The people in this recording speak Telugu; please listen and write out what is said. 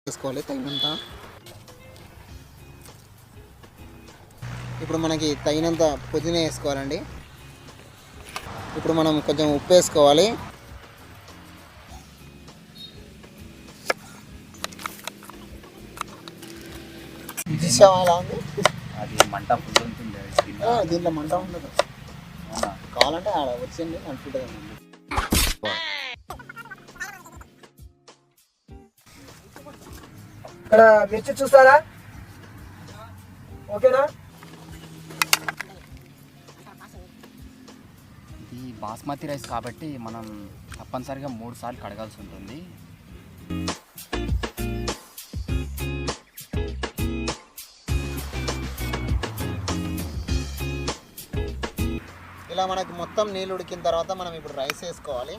వేసుకోవాలి తగినంత. ఇప్పుడు మనకి తగినంత పుదీనా వేసుకోవాలండి. ఇప్పుడు మనం కొంచెం ఉప్పు వేసుకోవాలి. ఎలా ఉంది? అది మంట ఫుల్ ఉంటుంది దీంట్లో మంట ఉండదు. కావాలంటే ఆడ వచ్చింది అనుకుంటుంది. ఇక్కడ మిర్చి చూస్తారా? ఓకేనా? ఇది బాస్మతి రైస్ కాబట్టి మనం తప్పనిసరిగా 3 సార్లు కడగాల్సి ఉంటుంది. ఇలా మనకు మొత్తం నీళ్ళు ఉడికిన తర్వాత మనం ఇప్పుడు రైస్ వేసుకోవాలి.